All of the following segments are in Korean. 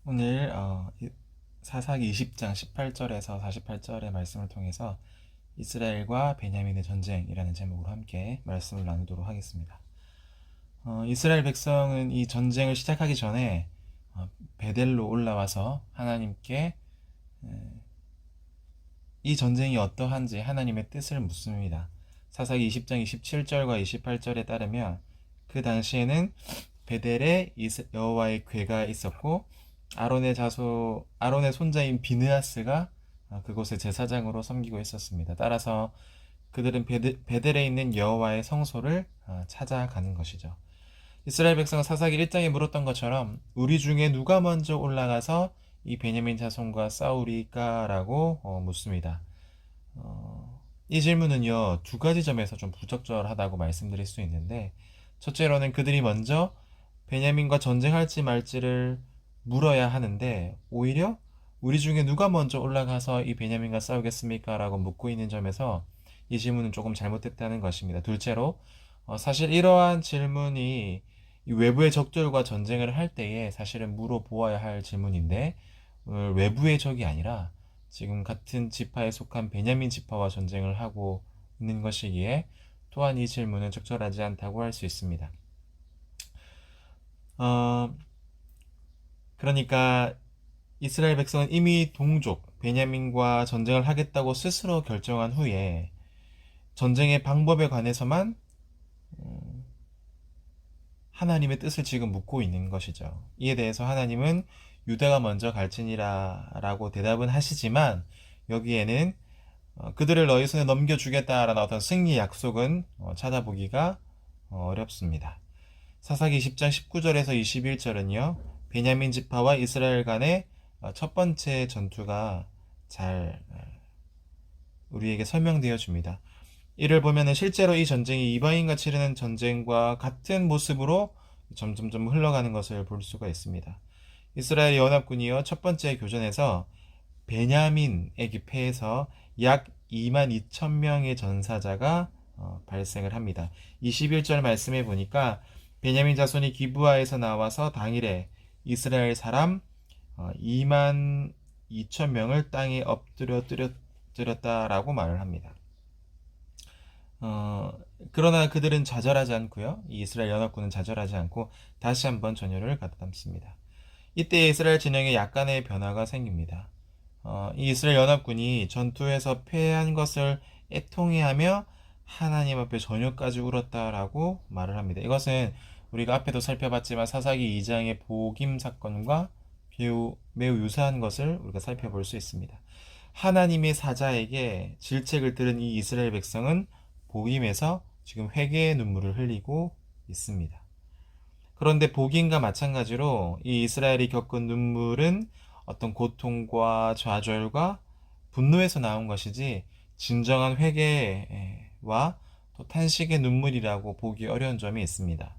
오늘 사사기 20장 18절에서 48절의 말씀을 통해서 이스라엘과 베냐민의 전쟁이라는 제목으로 함께 말씀을 나누도록 하겠습니다. 이스라엘 백성은 이 전쟁을 시작하기 전에 베델로 올라와서 하나님께 이 전쟁이 어떠한지 하나님의 뜻을 묻습니다. 사사기 20장 27절과 28절에 따르면 그 당시에는 베델에 여호와의 궤가 있었고 아론의 손자인 비느하스가 그곳의 제사장으로 섬기고 있었습니다. 따라서 그들은 베델에 있는 여호와의 성소를 찾아가는 것이죠. 이스라엘 백성은 사사기 1장에 물었던 것처럼 우리 중에 누가 먼저 올라가서 이 베냐민 자손과 싸우리까라고 묻습니다. 이 질문은요, 두 가지 점에서 좀 부적절하다고 말씀드릴 수 있는데, 첫째로는 그들이 먼저 베냐민과 전쟁할지 말지를 물어야 하는데, 오히려 우리 중에 누가 먼저 올라가서 이 베냐민과 싸우겠습니까? 라고 묻고 있는 점에서 이 질문은 조금 잘못됐다는 것입니다. 둘째로, 사실 이러한 질문이 이 외부의 적들과 전쟁을 할 때에 사실은 물어보아야 할 질문인데, 외부의 적이 아니라 지금 같은 지파에 속한 베냐민 지파와 전쟁을 하고 있는 것이기에 또한 이 질문은 적절하지 않다고 할 수 있습니다. 어, 그러니까 이스라엘 백성은 이미 동족 베냐민과 전쟁을 하겠다고 스스로 결정한 후에 전쟁의 방법에 관해서만 하나님의 뜻을 지금 묻고 있는 것이죠. 이에 대해서 하나님은 유다가 먼저 갈지니라 라고 대답은 하시지만 여기에는 그들을 너희 손에 넘겨주겠다라는 어떤 승리 약속은 찾아보기가 어렵습니다. 사사기 10장 19절에서 21절은요. 베냐민 지파와 이스라엘 간의 첫 번째 전투가 잘 우리에게 설명되어 줍니다. 이를 보면은 실제로 이 전쟁이 이방인과 치르는 전쟁과 같은 모습으로 점점점 흘러가는 것을 볼 수가 있습니다. 이스라엘 연합군이요 첫 번째 교전에서 베냐민에게 패해서 약 2만 2천 명의 전사자가 발생을 합니다. 21절 말씀해 보니까 베냐민 자손이 기브아에서 나와서 당일에 이스라엘 사람 2만 2천 명을 땅에 엎드렸다라고 말을 합니다. 어, 그러나 그들은 좌절하지 않고요. 이 이스라엘 연합군은 좌절하지 않고 다시 한번 전열을 가담습니다. 이때 이스라엘 진영에 약간의 변화가 생깁니다. 이 이스라엘 연합군이 전투에서 패한 것을 애통해하며 하나님 앞에 저녁까지 울었다라고 말을 합니다. 이것은 우리가 앞에도 살펴봤지만 사사기 2장의 복임 사건과 매우 유사한 것을 우리가 살펴볼 수 있습니다. 하나님의 사자에게 질책을 들은 이 이스라엘 백성은 복임에서 지금 회개의 눈물을 흘리고 있습니다. 그런데 복임과 마찬가지로 이 이스라엘이 겪은 눈물은 어떤 고통과 좌절과 분노에서 나온 것이지 진정한 회개와 또 탄식의 눈물이라고 보기 어려운 점이 있습니다.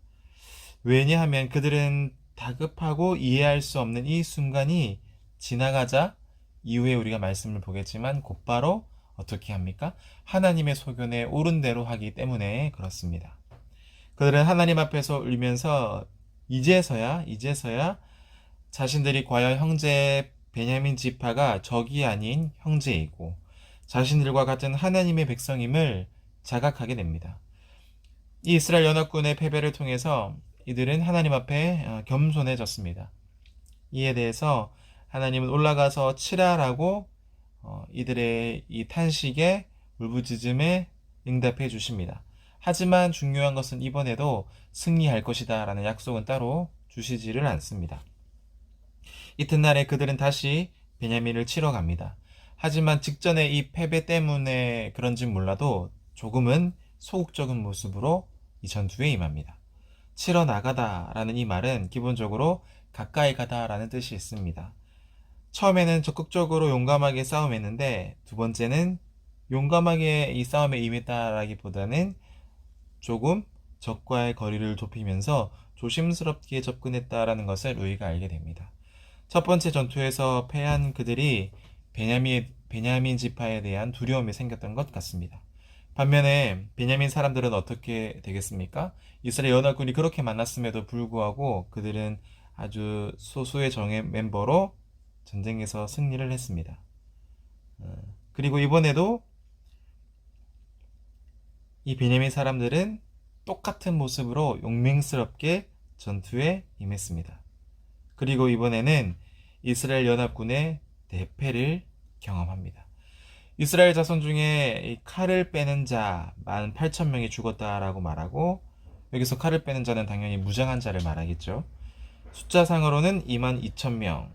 왜냐하면 그들은 다급하고 이해할 수 없는 이 순간이 지나가자 이후에 우리가 말씀을 보겠지만 곧바로 어떻게 합니까? 하나님의 소견에 옳은 대로 하기 때문에 그렇습니다. 그들은 하나님 앞에서 울면서 이제서야 자신들이 과연 형제 베냐민 지파가 적이 아닌 형제이고 자신들과 같은 하나님의 백성임을 자각하게 됩니다. 이 이스라엘 연합군의 패배를 통해서 이들은 하나님 앞에 겸손해졌습니다. 이에 대해서 하나님은 올라가서 치라라고 이들의 이 탄식에 울부짖음에 응답해 주십니다. 하지만 중요한 것은 이번에도 승리할 것이다 라는 약속은 따로 주시지를 않습니다. 이튿날에 그들은 다시 베냐민을 치러 갑니다. 하지만 직전에 이 패배 때문에 그런진 몰라도 조금은 소극적인 모습으로 이 전투에 임합니다. 치러 나가다 라는 이 말은 기본적으로 가까이 가다 라는 뜻이 있습니다. 처음에는 적극적으로 용감하게 싸움했는데 두 번째는 용감하게 이 싸움에 임했다라기보다는 조금 적과의 거리를 좁히면서 조심스럽게 접근했다라는 것을 우리가 알게 됩니다. 첫 번째 전투에서 패한 그들이 베냐민 지파에 대한 두려움이 생겼던 것 같습니다. 반면에 베냐민 사람들은 어떻게 되겠습니까? 이스라엘 연합군이 그렇게 많았음에도 불구하고 그들은 아주 소수의 정예 멤버로 전쟁에서 승리를 했습니다. 그리고 이번에도 이 베냐민 사람들은 똑같은 모습으로 용맹스럽게 전투에 임했습니다. 그리고 이번에는 이스라엘 연합군의 대패를 경험합니다. 이스라엘 자손 중에 이 칼을 빼는 자 18,000명이 죽었다라고 말하고, 여기서 칼을 빼는 자는 당연히 무장한 자를 말하겠죠. 숫자상으로는 22,000명.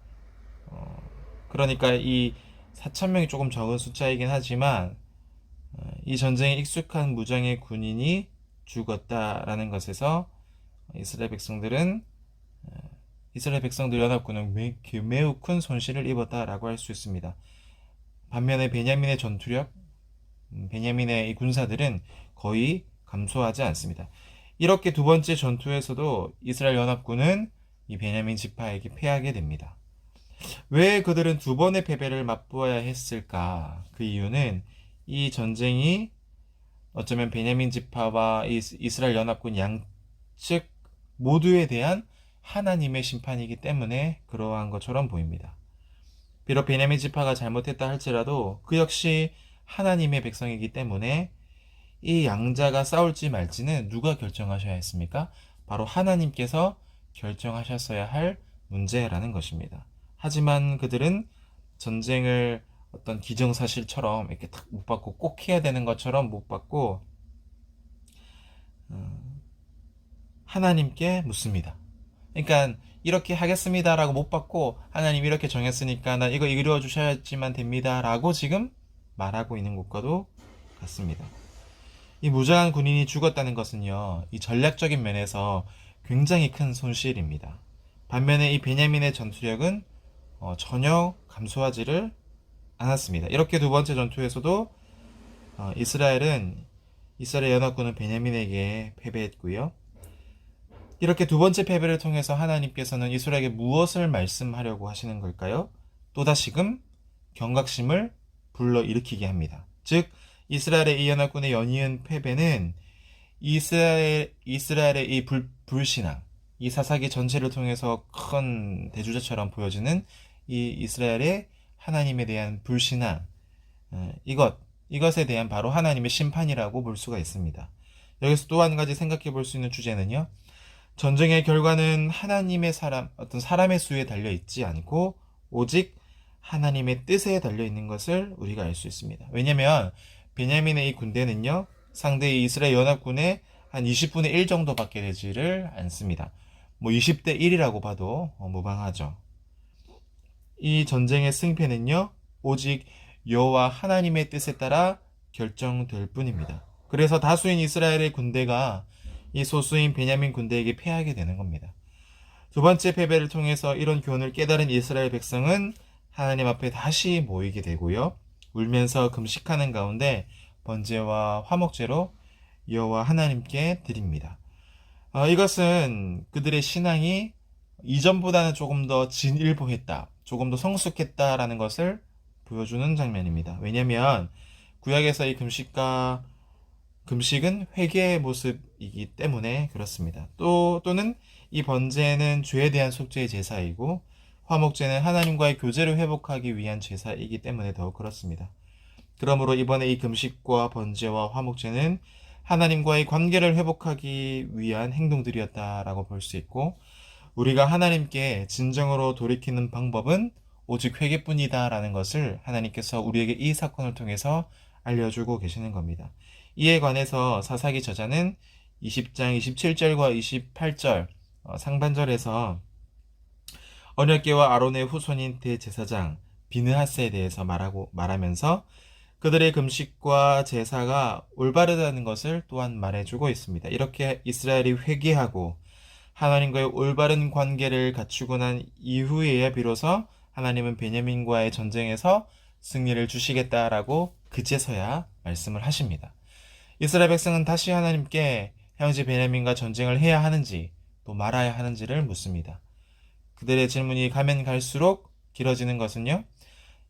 그러니까 이 4,000명이 조금 적은 숫자이긴 하지만 이 전쟁에 익숙한 무장의 군인이 죽었다라는 것에서 이스라엘 백성들 연합군은 매우 큰 손실을 입었다라고 할 수 있습니다. 반면에 베냐민의 전투력, 베냐민의 이 군사들은 거의 감소하지 않습니다. 이렇게 두 번째 전투에서도 이스라엘 연합군은 이 베냐민 지파에게 패하게 됩니다. 왜 그들은 두 번의 패배를 맛보아야 했을까? 그 이유는 이 전쟁이 어쩌면 베냐민 지파와 이스라엘 연합군 양측 모두에 대한 하나님의 심판이기 때문에 그러한 것처럼 보입니다. 비록 베냐민 지파가 잘못했다 할지라도 그 역시 하나님의 백성이기 때문에 이 양자가 싸울지 말지는 누가 결정하셔야 했습니까? 바로 하나님께서 결정하셨어야 할 문제라는 것입니다. 하지만 그들은 전쟁을 어떤 기정사실처럼 이렇게 탁 못 받고 꼭 해야 되는 것처럼 못 받고 하나님께 묻습니다. 그러니까 이렇게 하겠습니다라고 못 받고 하나님 이렇게 정했으니까 난 이거 이루어 주셔야지만 됩니다라고 지금 말하고 있는 것과도 같습니다. 이 무장한 군인이 죽었다는 것은요, 이 전략적인 면에서 굉장히 큰 손실입니다. 반면에 이 베냐민의 전투력은 전혀 감소하지를 않았습니다. 이렇게 두 번째 전투에서도 이스라엘 연합군은 베냐민에게 패배했고요. 이렇게 두 번째 패배를 통해서 하나님께서는 이스라엘에게 무엇을 말씀하려고 하시는 걸까요? 또다시금 경각심을 불러일으키게 합니다. 즉 이스라엘의 이 연합군의 연이은 패배는 이스라엘의 이 불신앙, 이 사사기 전체를 통해서 큰 대주자처럼 보여지는 이 이스라엘의 하나님에 대한 불신앙, 이것에 대한 바로 하나님의 심판이라고 볼 수가 있습니다. 여기서 또 한 가지 생각해 볼 수 있는 주제는요, 전쟁의 결과는 하나님의 어떤 사람의 수에 달려 있지 않고 오직 하나님의 뜻에 달려 있는 것을 우리가 알 수 있습니다. 왜냐하면 베냐민의 이 군대는요, 상대의 이스라엘 연합군의 한 20분의 1 정도밖에 되지를 않습니다. 20대 1이라고 봐도 무방하죠. 이 전쟁의 승패는요, 오직 여호와 하나님의 뜻에 따라 결정될 뿐입니다. 그래서 다수인 이스라엘의 군대가 이 소수인 베냐민 군대에게 패하게 되는 겁니다. 두 번째 패배를 통해서 이런 교훈을 깨달은 이스라엘 백성은 하나님 앞에 다시 모이게 되고요, 울면서 금식하는 가운데 번제와 화목제로 여호와 하나님께 드립니다. 이것은 그들의 신앙이 이전보다는 조금 더 진일보했다, 조금 더 성숙했다라는 것을 보여주는 장면입니다. 왜냐하면 구약에서 이 금식은 회개의 모습이기 때문에 그렇습니다. 또는 이 번제는 죄에 대한 속죄의 제사이고 화목제는 하나님과의 교제를 회복하기 위한 제사이기 때문에 더욱 그렇습니다. 그러므로 이번에 이 금식과 번제와 화목제는 하나님과의 관계를 회복하기 위한 행동들이었다라고 볼 수 있고, 우리가 하나님께 진정으로 돌이키는 방법은 오직 회개뿐이다라는 것을 하나님께서 우리에게 이 사건을 통해서 알려주고 계시는 겁니다. 이에 관해서 사사기 저자는 20장 27절과 28절 상반절에서 언약궤와 아론의 후손인 대제사장 비느하스에 대해서 말하면서 그들의 금식과 제사가 올바르다는 것을 또한 말해주고 있습니다. 이렇게 이스라엘이 회개하고 하나님과의 올바른 관계를 갖추고 난 이후에야 비로소 하나님은 베냐민과의 전쟁에서 승리를 주시겠다라고 그제서야 말씀을 하십니다. 이스라엘 백성은 다시 하나님께 형제 베냐민과 전쟁을 해야 하는지 또 말아야 하는지를 묻습니다. 그들의 질문이 가면 갈수록 길어지는 것은요,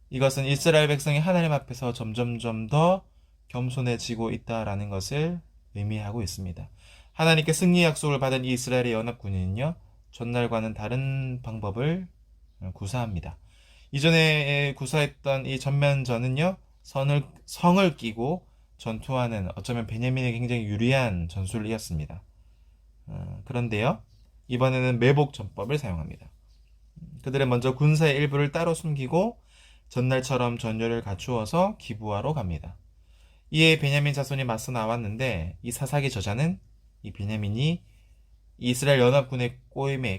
이것은 이스라엘 백성이 하나님 앞에서 점점점 더 겸손해지고 있다라는 것을 의미하고 있습니다. 하나님께 승리 약속을 받은 이 이스라엘의 연합군은요, 전날과는 다른 방법을 구사합니다. 이전에 구사했던 이 전면전은요, 성을 끼고 전투하는 어쩌면 베냐민에게 굉장히 유리한 전술이었습니다. 그런데요, 이번에는 매복 전법을 사용합니다. 그들은 먼저 군사의 일부를 따로 숨기고 전날처럼 전열을 갖추어서 기부하러 갑니다. 이에 베냐민 자손이 맞서 나왔는데 이 사사기 저자는 이 베냐민이 이스라엘 연합군의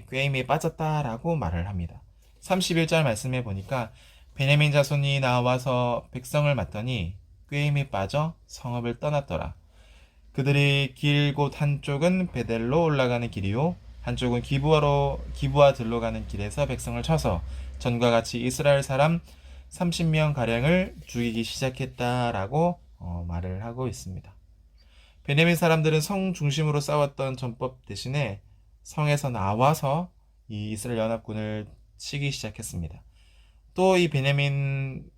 꾀임에 빠졌다라고 말을 합니다. 31절 말씀해 보니까 베냐민 자손이 나와서 백성을 맞더니 꾀임에 빠져 성읍을 떠났더라. 그들이 길 곧 한쪽은 베델로 올라가는 길이요 한쪽은 기부와 들로 가는 길에서 백성을 쳐서 전과 같이 이스라엘 사람 30명 가량을 죽이기 시작했다라고 말을 하고 있습니다. 베냐민 사람들은 성 중심으로 싸웠던 전법 대신에 성에서 나와서 이 이스라엘 연합군을 치기 시작했습니다. 또 이 베냐민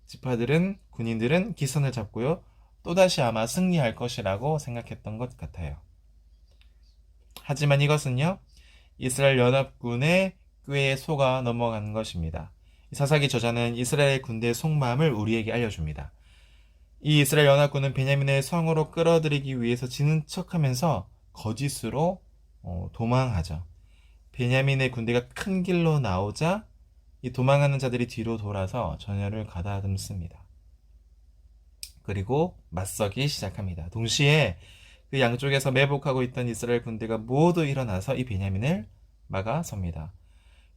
지파들은 군인들은 기선을 잡고요. 또다시 아마 승리할 것이라고 생각했던 것 같아요. 하지만 이것은요, 이스라엘 연합군의 꾀에 속아 넘어간 것입니다. 사사기 저자는 이스라엘 군대의 속마음을 우리에게 알려줍니다. 이 이스라엘 연합군은 베냐민을 성으로 끌어들이기 위해서 지는 척하면서 거짓으로 도망하죠. 베냐민의 군대가 큰 길로 나오자 이 도망하는 자들이 뒤로 돌아서 전열을 가다듬습니다. 그리고 맞서기 시작합니다. 동시에 그 양쪽에서 매복하고 있던 이스라엘 군대가 모두 일어나서 이 베냐민을 막아섭니다.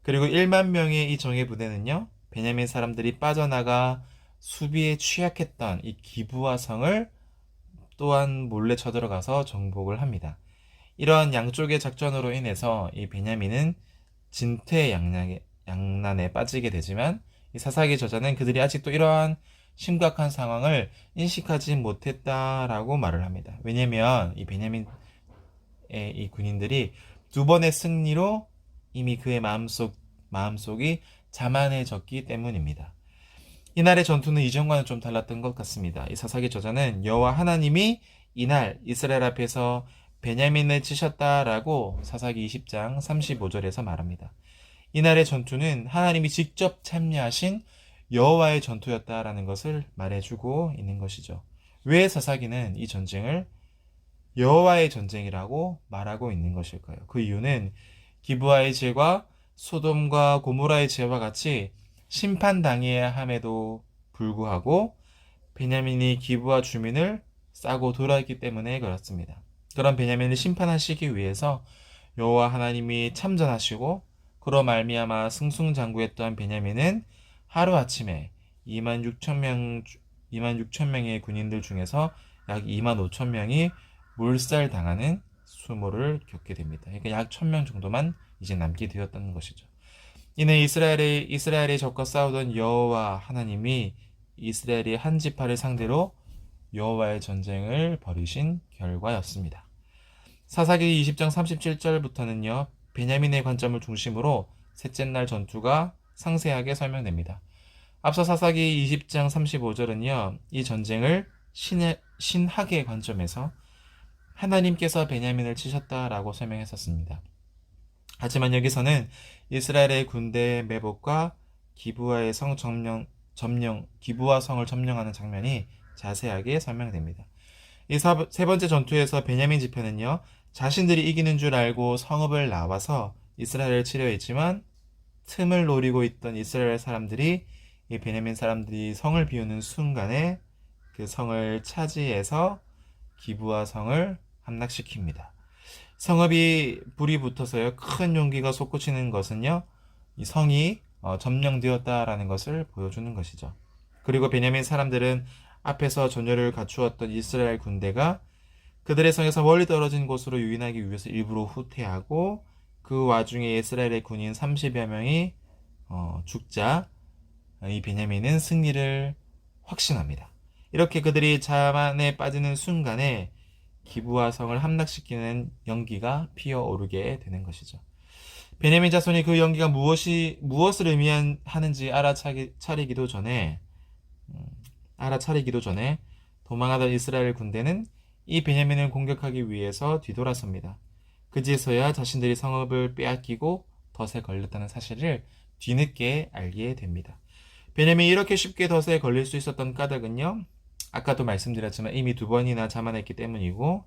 그리고 1만 명의 이 정예 부대는요, 베냐민 사람들이 빠져나가 수비에 취약했던 이 기브아 성을 또한 몰래 쳐들어가서 정복을 합니다. 이러한 양쪽의 작전으로 인해서 이 베냐민은 진퇴양난에 빠지게 되지만 이 사사기 저자는 그들이 아직도 이러한 심각한 상황을 인식하지 못했다라고 말을 합니다. 왜냐하면 이 베냐민의 이 군인들이 두 번의 승리로 이미 그의 마음속이 자만해졌기 때문입니다. 이날의 전투는 이전과는 좀 달랐던 것 같습니다. 이 사사기 저자는 여호와 하나님이 이날 이스라엘 앞에서 베냐민을 치셨다라고 사사기 20장 35절에서 말합니다. 이날의 전투는 하나님이 직접 참여하신 여호와의 전투였다라는 것을 말해주고 있는 것이죠. 왜 사사기는 이 전쟁을 여호와의 전쟁이라고 말하고 있는 것일까요? 그 이유는 기브아의 죄가 소돔과 고모라의 죄와 같이 심판당해야 함에도 불구하고 베냐민이 기브아 주민을 싸고 돌아왔기 때문에 그렇습니다. 그런 베냐민을 심판하시기 위해서 여호와 하나님이 참전하시고 그로 말미암아 승승장구했던 베냐민은 하루아침에 2만 6천 명의 군인들 중에서 약 2만 5천 명이 몰살당하는 수모를 겪게 됩니다. 그러니까 약 1,000명 정도만 이제 남게 되었다는 것이죠. 이는 이스라엘의 적과 싸우던 여호와 하나님이 이스라엘의 한 지파를 상대로 여호와의 전쟁을 벌이신 결과였습니다. 사사기 20장 37절부터는요. 베냐민의 관점을 중심으로 셋째 날 전투가 상세하게 설명됩니다. 앞서 사사기 20장 35절은요. 이 전쟁을 신학의 관점에서 하나님께서 베냐민을 치셨다라고 설명했었습니다. 하지만 여기서는 이스라엘의 군대 매복과 기브아의 기브아 성을 점령하는 장면이 자세하게 설명됩니다. 이 세 번째 전투에서 베냐민 지파는요, 자신들이 이기는 줄 알고 성읍을 나와서 이스라엘을 치려 했지만 틈을 노리고 있던 이스라엘 사람들이 이 베냐민 사람들이 성을 비우는 순간에 그 성을 차지해서 기브아 성을 함락시킵니다. 성읍이 불이 붙어서요, 큰 용기가 솟구치는 것은요, 이 성이 점령되었다라는 것을 보여주는 것이죠. 그리고 베냐민 사람들은 앞에서 전열을 갖추었던 이스라엘 군대가 그들의 성에서 멀리 떨어진 곳으로 유인하기 위해서 일부러 후퇴하고 그 와중에 이스라엘의 군인 30여 명이 죽자 이 베냐민은 승리를 확신합니다. 이렇게 그들이 자만에 빠지는 순간에 기브아 성을 함락시키는 연기가 피어오르게 되는 것이죠. 베냐민 자손이 그 연기가 무엇을 의미하는지 알아차리기도 전에 도망하던 이스라엘 군대는 이 베냐민을 공격하기 위해서 뒤돌아섭니다. 그제서야 자신들이 성읍을 빼앗기고 덫에 걸렸다는 사실을 뒤늦게 알게 됩니다. 베냐민이 이렇게 쉽게 덫에 걸릴 수 있었던 까닭은요, 아까도 말씀드렸지만 이미 두 번이나 자만했기 때문이고,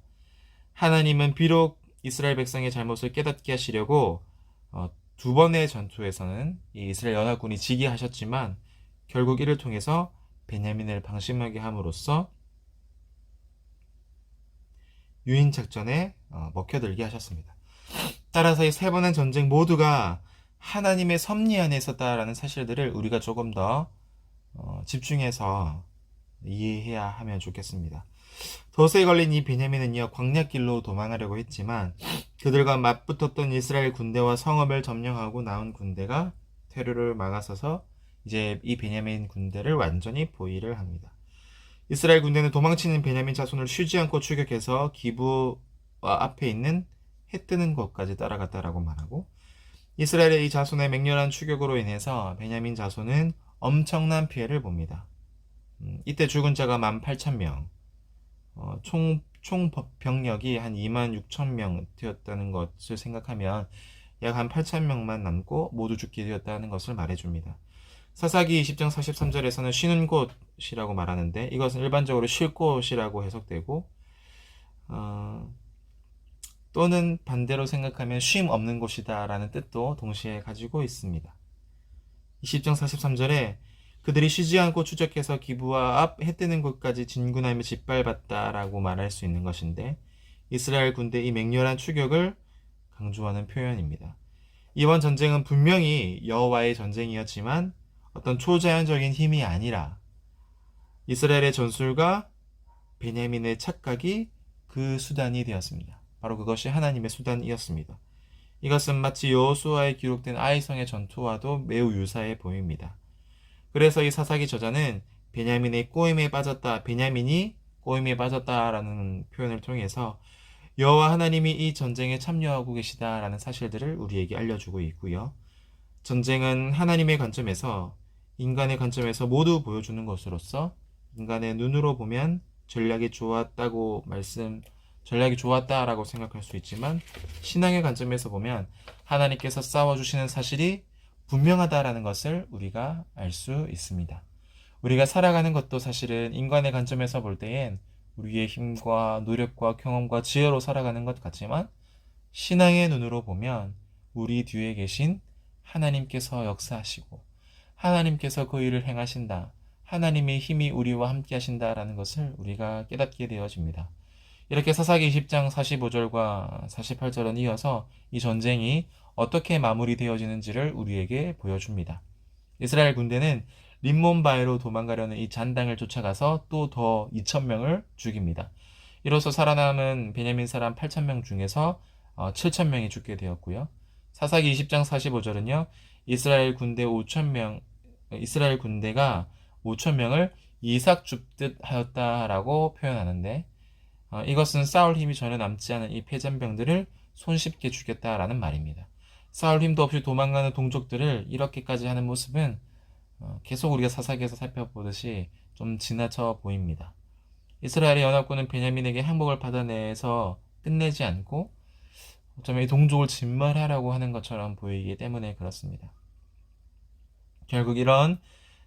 하나님은 비록 이스라엘 백성의 잘못을 깨닫게 하시려고 두 번의 전투에서는 이 이스라엘 연합군이 지게 하셨지만 결국 이를 통해서 베냐민을 방심하게 함으로써 유인 작전에 먹혀들게 하셨습니다. 따라서 이 세 번의 전쟁 모두가 하나님의 섭리 안에 있었다라는 사실들을 우리가 조금 더 집중해서 이해해야 하면 좋겠습니다. 덫에 걸린 이 베냐민은요, 광야길로 도망하려고 했지만 그들과 맞붙었던 이스라엘 군대와 성읍을 점령하고 나온 군대가 퇴로를 막아서서 이제 이 베냐민 군대를 완전히 포위를 합니다. 이스라엘 군대는 도망치는 베냐민 자손을 쉬지 않고 추격해서 기브와 앞에 있는 해 뜨는 곳까지 따라갔다라고 말하고, 이스라엘의 이 자손의 맹렬한 추격으로 인해서 베냐민 자손은 엄청난 피해를 봅니다. 이때 죽은 자가 18,000명, 총 병력이 한 26,000명 되었다는 것을 생각하면 약 한 8,000명만 남고 모두 죽게 되었다는 것을 말해줍니다. 사사기 20장 43절에서는 쉬는 곳이라고 말하는데 이것은 일반적으로 쉴 곳이라고 해석되고, 또는 반대로 생각하면 쉼 없는 곳이다 라는 뜻도 동시에 가지고 있습니다. 20장 43절에 그들이 쉬지 않고 추적해서 기브와 앞 해 뜨는 곳까지 진군하며 짓밟았다라고 말할 수 있는 것인데, 이스라엘 군대의 이 맹렬한 추격을 강조하는 표현입니다. 이번 전쟁은 분명히 여호와의 전쟁이었지만 어떤 초자연적인 힘이 아니라 이스라엘의 전술과 베냐민의 착각이 그 수단이 되었습니다. 바로 그것이 하나님의 수단이었습니다. 이것은 마치 여호수아에 기록된 아이성의 전투와도 매우 유사해 보입니다. 그래서 이 사사기 저자는 베냐민이 꼬임에 빠졌다라는 표현을 통해서 여호와 하나님이 이 전쟁에 참여하고 계시다라는 사실들을 우리에게 알려주고 있고요. 전쟁은 하나님의 관점에서, 인간의 관점에서 모두 보여주는 것으로서 인간의 눈으로 보면 전략이 좋았다라고 생각할 수 있지만, 신앙의 관점에서 보면 하나님께서 싸워주시는 사실이 분명하다라는 것을 우리가 알 수 있습니다. 우리가 살아가는 것도 사실은 인간의 관점에서 볼 때엔 우리의 힘과 노력과 경험과 지혜로 살아가는 것 같지만, 신앙의 눈으로 보면 우리 뒤에 계신 하나님께서 역사하시고 하나님께서 그 일을 행하신다, 하나님의 힘이 우리와 함께 하신다라는 것을 우리가 깨닫게 되어집니다. 이렇게 사사기 20장 45절과 48절은 이어서 이 전쟁이 어떻게 마무리되어지는지를 우리에게 보여줍니다. 이스라엘 군대는 림몬바에로 도망가려는 이 잔당을 쫓아가서 또 더 2,000명을 죽입니다. 이로써 살아남은 베냐민 사람 8,000명 중에서 7,000명이 죽게 되었고요. 사사기 20장 45절은요. 이스라엘 군대가 5,000명을 이삭 줍듯 하였다라고 표현하는데, 이것은 싸울 힘이 전혀 남지 않은 이 패잔병들을 손쉽게 죽였다라는 말입니다. 싸울 힘도 없이 도망가는 동족들을 이렇게까지 하는 모습은 계속 우리가 사사기에서 살펴보듯이 좀 지나쳐 보입니다. 이스라엘의 연합군은 베냐민에게 항복을 받아내서 끝내지 않고 어쩌면 이 동족을 진멸하려고 하는 것처럼 보이기 때문에 그렇습니다. 결국 이런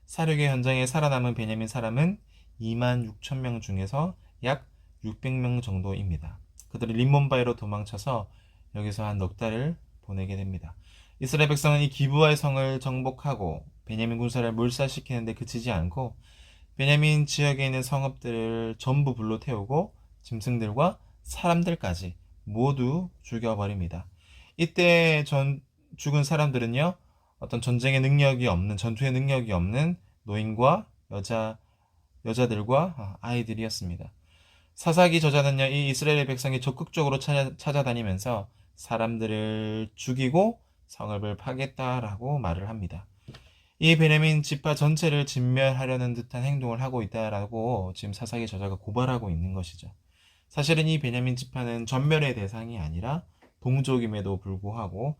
사륙의 현장에 살아남은 베냐민 사람은 26,000명 중에서 약 600명 정도입니다. 그들이 림몬바에로 도망쳐서 여기서 한 넉 달을 보내게 됩니다. 이스라엘 백성은 이 기브아의 성을 정복하고 베냐민 군사를 몰살시키는데 그치지 않고 베냐민 지역에 있는 성읍들을 전부 불로 태우고 짐승들과 사람들까지 모두 죽여버립니다. 이때 죽은 사람들은요, 어떤 전투의 능력이 없는 노인과 여자들과 아이들이었습니다. 사사기 저자는요, 이 이스라엘 백성이 적극적으로 찾아다니면서 사람들을 죽이고 성읍을 파겠다라고 말을 합니다. 이 베냐민 지파 전체를 진멸하려는 듯한 행동을 하고 있다라고 지금 사사기 저자가 고발하고 있는 것이죠. 사실은 이 베냐민 지파는 전멸의 대상이 아니라 동족임에도 불구하고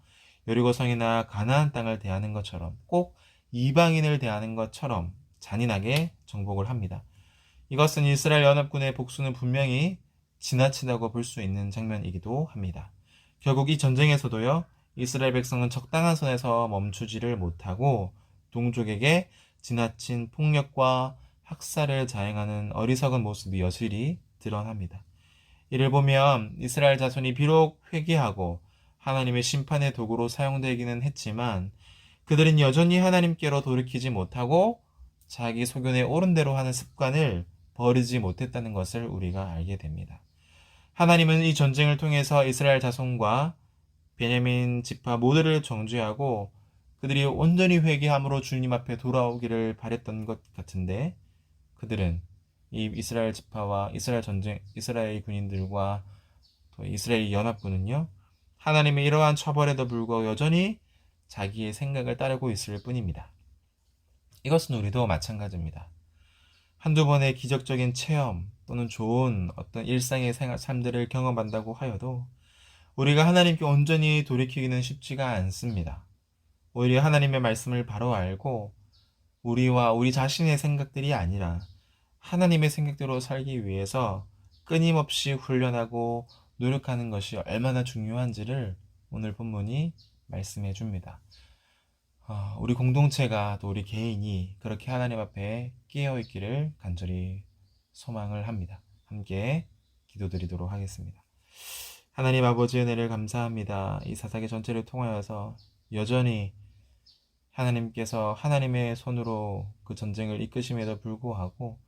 여리고성이나 가나안 땅을 대하는 것처럼, 꼭 이방인을 대하는 것처럼 잔인하게 정복을 합니다. 이것은 이스라엘 연합군의 복수는 분명히 지나치다고 볼 수 있는 장면이기도 합니다. 결국 이 전쟁에서도요, 이스라엘 백성은 적당한 선에서 멈추지를 못하고 동족에게 지나친 폭력과 학살을 자행하는 어리석은 모습이 여실히 드러납니다. 이를 보면 이스라엘 자손이 비록 회개하고 하나님의 심판의 도구로 사용되기는 했지만 그들은 여전히 하나님께로 돌이키지 못하고 자기 소견에 옳은 대로 하는 습관을 버리지 못했다는 것을 우리가 알게 됩니다. 하나님은 이 전쟁을 통해서 이스라엘 자손과 베냐민 지파 모두를 정죄하고 그들이 온전히 회개함으로 주님 앞에 돌아오기를 바랬던 것 같은데 그들은 이 이스라엘 지파와 이스라엘 군인들과 또 이스라엘 연합군은요, 하나님의 이러한 처벌에도 불구하고 여전히 자기의 생각을 따르고 있을 뿐입니다. 이것은 우리도 마찬가지입니다. 한두 번의 기적적인 체험 또는 좋은 어떤 일상의 삶들을 경험한다고 하여도 우리가 하나님께 온전히 돌이키기는 쉽지가 않습니다. 오히려 하나님의 말씀을 바로 알고 우리와 우리 자신의 생각들이 아니라 하나님의 생각대로 살기 위해서 끊임없이 훈련하고 노력하는 것이 얼마나 중요한지를 오늘 본문이 말씀해 줍니다. 우리 공동체가 또 우리 개인이 그렇게 하나님 앞에 깨어 있기를 간절히 소망을 합니다. 함께 기도드리도록 하겠습니다. 하나님 아버지의 은혜를 감사합니다. 이 사사기 전체를 통하여서 여전히 하나님께서 하나님의 손으로 그 전쟁을 이끄심에도 불구하고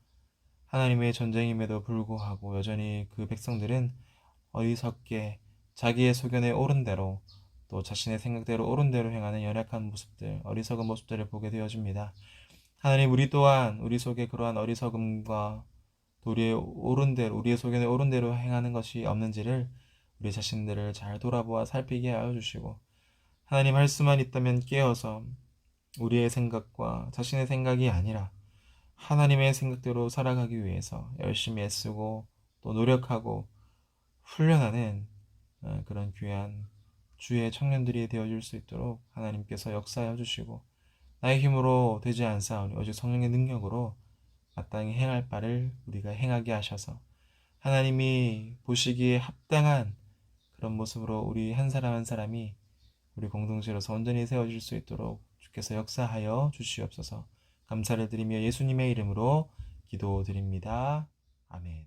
하나님의 전쟁임에도 불구하고 여전히 그 백성들은 어리석게 자기의 소견에 옳은 대로 또 자신의 생각대로 옳은 대로 행하는 연약한 모습들, 어리석은 모습들을 보게 되어집니다. 하나님, 우리 또한 우리 속에 그러한 어리석음과 또 우리의 소견에 옳은 대로 행하는 것이 없는지를 우리 자신들을 잘 돌아보아 살피게 하여 주시고 하나님 할 수만 있다면 깨어서 우리의 생각과 자신의 생각이 아니라 하나님의 생각대로 살아가기 위해서 열심히 애쓰고 또 노력하고 훈련하는 그런 귀한 주의 청년들이 되어줄 수 있도록 하나님께서 역사하여 주시고 나의 힘으로 되지 않사오니 오직 성령의 능력으로 마땅히 행할 바를 우리가 행하게 하셔서 하나님이 보시기에 합당한 그런 모습으로 우리 한 사람 한 사람이 우리 공동체로서 온전히 세워질 수 있도록 주께서 역사하여 주시옵소서. 감사를 드리며 예수님의 이름으로 기도드립니다. 아멘.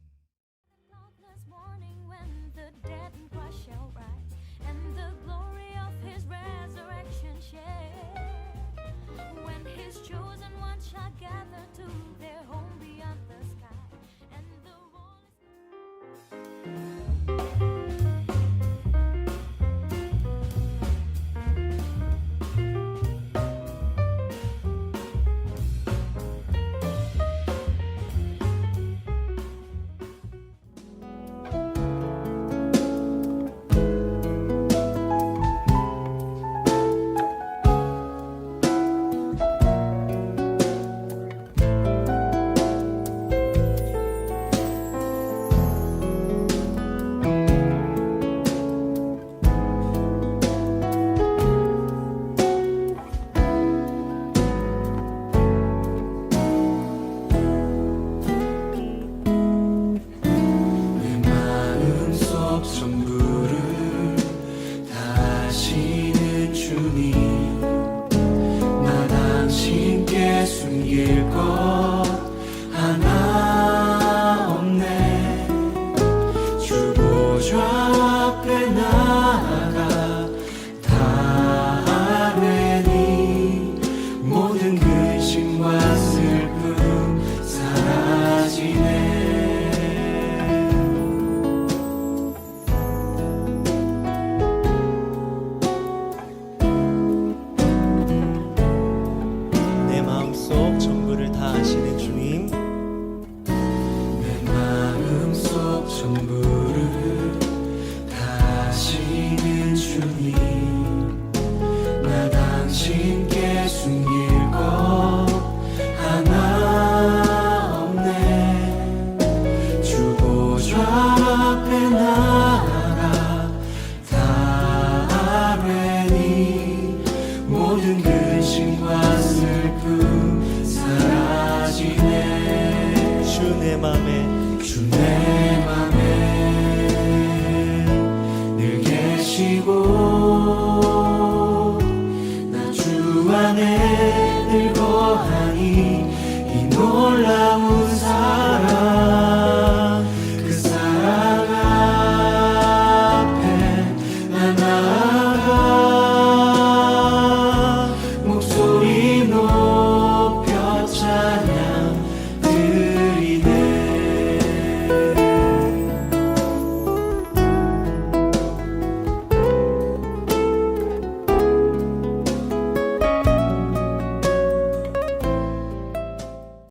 놀라운